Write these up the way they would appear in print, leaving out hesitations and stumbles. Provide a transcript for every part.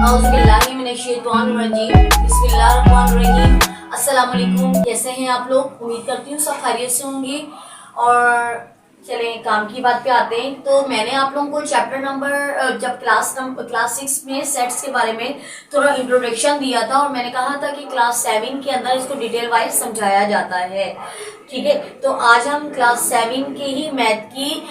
बिस्मिल्लाहिर्रहमानिर्रहीम। अस्सलाम वालेकुम। कैसे हैं आप लोग? उम्मीद करती हूँ सब खैरियत से होंगे। और चलें काम की बात पे आते हैं। तो मैंने आप लोगों को चैप्टर नंबर जब क्लास 6 में सेट्स के बारे में थोड़ा इंट्रोडक्शन दिया था, और मैंने कहा था कि क्लास 7 के अंदर इसको डिटेल वाइज समझाया जाता है। ठीक है, तो आज हम क्लास 7 के ही मैथ की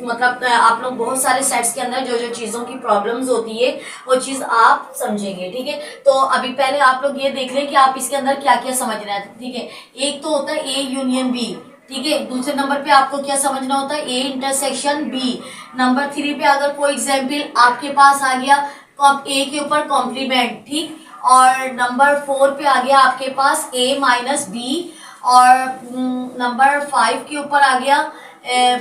मतलब आप लोग बहुत सारे सेट्स के अंदर जो जो चीज़ों की प्रॉब्लम्स होती है वो चीज़ आप समझेंगे। ठीक है, तो अभी पहले आप लोग ये देख लें कि आप इसके अंदर क्या क्या समझना है। ठीक है, एक तो होता है ए यूनियन बी। ठीक है, दूसरे नंबर पे आपको क्या समझना होता है? A intersection B. नंबर 3 पे अगर कोई एग्जाम्पल आपके पास आ गया ए के ऊपर कॉम्प्लीमेंट। ठीक, और नंबर 4 पे आ गया आपके पास ए माइनस बी, और नंबर 5 के ऊपर आ गया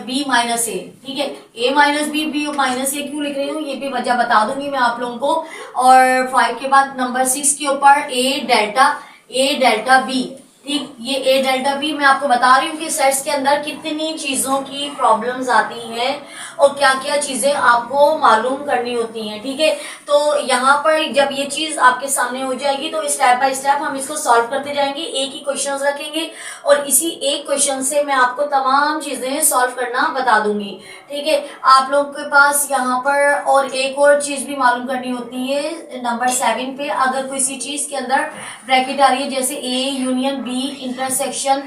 बी माइनस ए। ठीक है, ए माइनस बी माइनस ए क्यों लिख रही हूँ ये भी वजह बता दूंगी मैं आप लोगों को। और 5 के बाद नंबर 6 के ऊपर ए डेल्टा बी। ठीक, ये ए डेल्टा बी मैं आपको बता रही हूँ कि सेट्स के अंदर कितनी चीजों की प्रॉब्लम्स आती हैं और क्या क्या चीजें आपको मालूम करनी होती हैं। ठीक है, तो यहाँ पर जब ये चीज आपके सामने हो जाएगी तो स्टेप बाय स्टेप हम इसको सॉल्व करते जाएंगे। एक ही क्वेश्चन रखेंगे और इसी एक क्वेश्चन से मैं आपको तमाम चीजें सॉल्व करना बता दूंगी। ठीक है, आप लोग के पास यहाँ पर और एक और चीज भी मालूम करनी होती है। नंबर 7 पे अगर किसी चीज के अंदर ब्रैकेट आ रही है, जैसे A union B intersection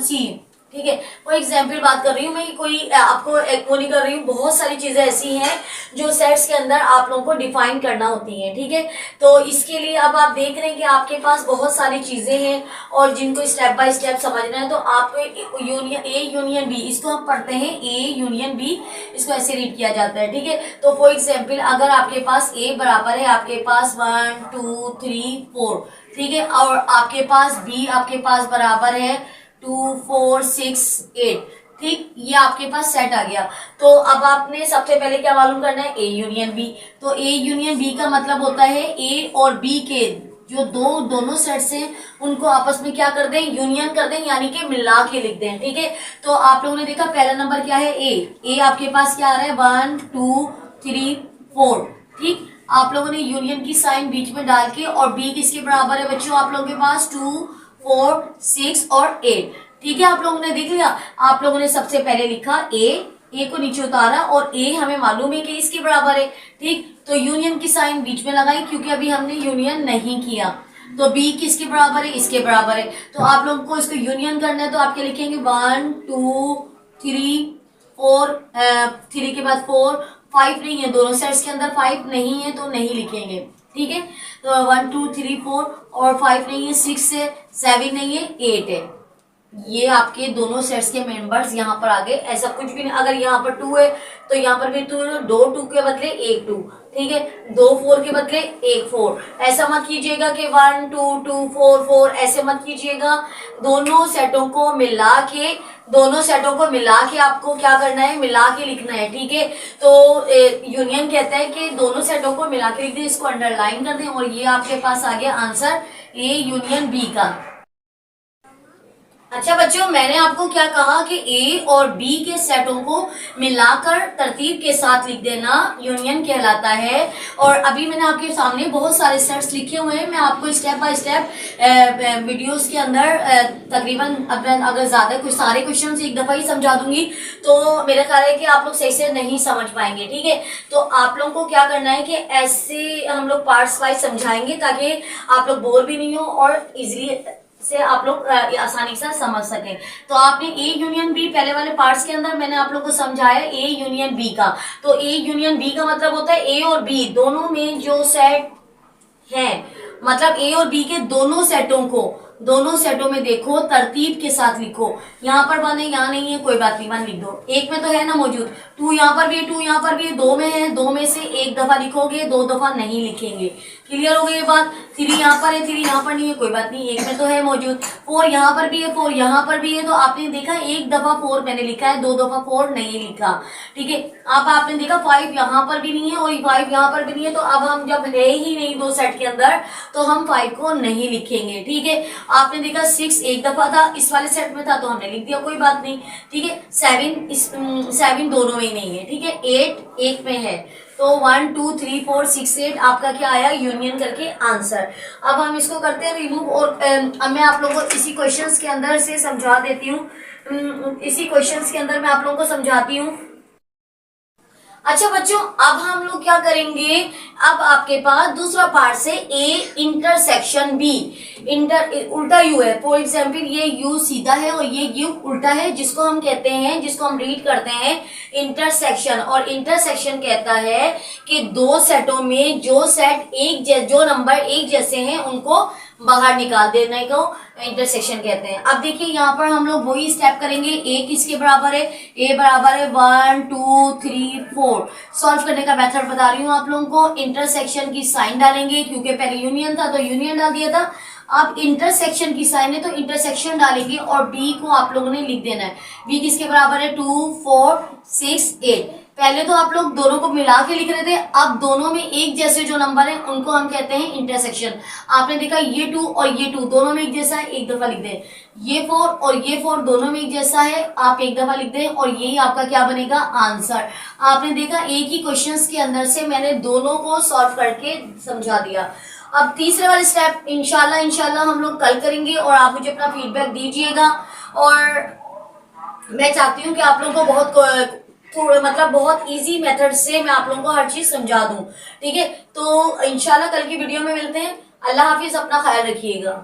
C. ठीक है, कोई एग्जाम्पल बात कर रही हूँ मैं, कोई आपको एक वो नहीं कर रही हूँ। बहुत सारी चीजें ऐसी हैं जो सेट्स के अंदर आप लोगों को डिफाइन करना होती हैं। ठीक है, तो इसके लिए अब आप देख रहे हैं कि आपके पास बहुत सारी चीजें हैं और जिनको स्टेप बाय स्टेप समझना है। तो आपको यूनियन ए यूनियन बी, इसको हम पढ़ते हैं ए यूनियन बी, इसको ऐसे रीड किया जाता है। ठीक है, तो फॉर एग्जाम्पल अगर आपके पास ए बराबर है आपके पास 1 2 3 4। ठीक है, और आपके पास बी आपके पास बराबर है 2 4 6 8। ठीक, ये आपके पास सेट आ गया। तो अब आपने सबसे पहले क्या मालूम करना है? A union B. तो ए यूनियन बी का मतलब होता है ए और बी के जो दोनों सेट्स हैं उनको आपस में क्या कर दें? यूनियन कर दें, यानी कि मिला के लिख दें। ठीक है, तो आप लोगों ने देखा पहला नंबर क्या है? ए आपके पास क्या आ रहा है? 1 2 3 4। ठीक, आप लोगों ने यूनियन की साइन बीच में डाल के, और बी किसके बराबर है बच्चों आप लोगों के पास? 2 4 6 और 8। ठीक है, आप लोगों ने देख लिया। आप लोगों ने सबसे पहले लिखा ए को नीचे उतारा, और ए हमें मालूम है कि इसके बराबर है। ठीक, तो यूनियन की साइन बीच में लगाई क्योंकि अभी हमने यूनियन नहीं किया। तो बी किसके बराबर है? इसके बराबर है। तो आप लोगों को इसको यूनियन करना है, तो आप क्या लिखेंगे? 1 2 3 4, 3 के बाद 4 5 नहीं है, दोनों सेट्स के अंदर 5 नहीं है तो नहीं लिखेंगे। ठीक है, तो 1 2 3 4 और 5 नहीं है, 6 है, 7 नहीं है, 8 है। ये आपके दोनों सेट्स के मेंबर्स यहाँ पर आ गए। ऐसा कुछ भी नहीं, अगर यहाँ पर 2 है तो यहाँ पर भी 2 है, 2 2 के बदले 1 2। ठीक है, 2 4 के बदले 1 4। ऐसा मत कीजिएगा कि 1 2 2 4 4, ऐसे मत कीजिएगा। दोनों सेटों को मिला के आपको क्या करना है? मिला के लिखना है। ठीक है, तो यूनियन कहता है कि दोनों सेटों को मिला के लिख दें, इसको अंडरलाइन कर दें, और ये आपके पास आ गया आंसर ए यूनियन बी का। अच्छा बच्चों, मैंने आपको क्या कहा कि ए और बी के सेटों को मिलाकर तरतीब के साथ लिख देना यूनियन कहलाता है। और अभी मैंने आपके सामने बहुत सारे सेट्स लिखे हुए हैं। मैं आपको स्टेप बाय स्टेप वीडियोस के अंदर तकरीबन अगर ज्यादा कुछ सारे क्वेश्चन एक दफा ही समझा दूंगी तो मेरा ख्याल है कि आप लोग सही से नहीं समझ पाएंगे। ठीक है, तो आप लोगों को क्या करना है कि ऐसे हम लोग पार्ट्स वाइज समझाएंगे ताकि आप लोग बोर भी नहीं हो और इजिली से आप लोग आसानी से समझ सकें। तो आपने ए यूनियन बी पहले वाले पार्ट्स के अंदर मैंने आप लोग को समझाया ए यूनियन बी का। तो ए यूनियन बी का मतलब होता है ए और बी दोनों में जो सेट है, मतलब ए और बी के दोनों सेटों में देखो तरतीब के साथ लिखो। यहाँ पर 1 है, यहाँ नहीं है, कोई बात नहीं, 1 लिख दो। एक में तो है ना मौजूद, 2 यहाँ पर भी है, 2 यहाँ पर भी है, 2 में है, 2 में से एक दफा लिखोगे, 2 दफा नहीं लिखेंगे। क्लियर हो गई ये बात? 3 यहाँ पर है, 3 यहाँ पर नहीं है, कोई बात नहीं, एक में तो है मौजूद। 4 यहाँ पर भी है, 4 यहाँ पर भी है, तो आपने देखा एक दफा 4 मैंने लिखा है, 2 दफा 4 नहीं लिखा। ठीक है, अब आपने देखा 5 यहाँ पर भी नहीं है और 5 यहाँ पर भी नहीं है, तो अब हम जब है ही नहीं दो सेट के अंदर तो हम 5 को नहीं लिखेंगे। ठीक है, आपने देखा 6 एक दफा था, इस वाले सेट में था तो हमने लिख दिया, कोई बात नहीं। ठीक है, 7 दोनों में ही नहीं है। ठीक है, 8 एक में है, तो 1 2 3 4 6 8 आपका क्या आया, यूनियन करके आंसर। अब हम इसको करते हैं रिमूव, और अब मैं आप लोगों को इसी क्वेश्चंस के अंदर से समझा देती हूँ। इसी क्वेश्चंस के अंदर मैं आप लोगों को समझाती हूँ। अच्छा बच्चों, अब हम लोग क्या करेंगे, अब आपके पास दूसरा पार्ट से ए इंटरसेक्शन बी, उल्टा यू है। फॉर एग्जाम्पल ये यू सीधा है और ये यू उल्टा है, जिसको हम कहते हैं, जिसको हम रीड करते हैं इंटरसेक्शन। और इंटरसेक्शन कहता है कि दो सेटों में जो नंबर एक जैसे हैं उनको बाहर निकाल देने को इंटरसेक्शन कहते हैं। अब देखिए यहाँ पर हम लोग वही स्टेप करेंगे। ए किसके बराबर है, ए बराबर है 1 2 3 4। सॉल्व करने का मेथड बता रही हूँ आप लोगों को। इंटरसेक्शन की साइन डालेंगे, क्योंकि पहले यूनियन था तो यूनियन डाल दिया था। अब इंटरसेक्शन की साइन है तो इंटरसेक्शन डालेंगे, और बी को आप लोगों ने लिख देना है। बी किसके बराबर है 2 4 6 8। पहले तो आप लोग दोनों को मिला के लिख रहे थे, अब दोनों में एक जैसे जो नंबर है उनको हम कहते हैं इंटरसेक्शन। आपने देखा ये 2 और ये 2 दोनों में एक जैसा है, एक दफा लिख दें। ये 4 और ये 4 दोनों में एक जैसा है, आप एक दफा लिख दें, और यही आपका क्या बनेगा, आंसर। आपने देखा एक ही क्वेश्चंस के अंदर से मैंने दोनों को सॉल्व करके समझा दिया। अब तीसरे वाले स्टेप इंशाल्लाह हम लोग कल करेंगे, और आप मुझे अपना फीडबैक दीजिएगा। और मैं चाहती हूँ कि आप लोगों को बहुत इजी मेथड से मैं आप लोगों को हर चीज समझा दूं। ठीक है, तो इंशाल्लाह कल की वीडियो में मिलते हैं। अल्लाह हाफिज, अपना ख्याल रखिएगा।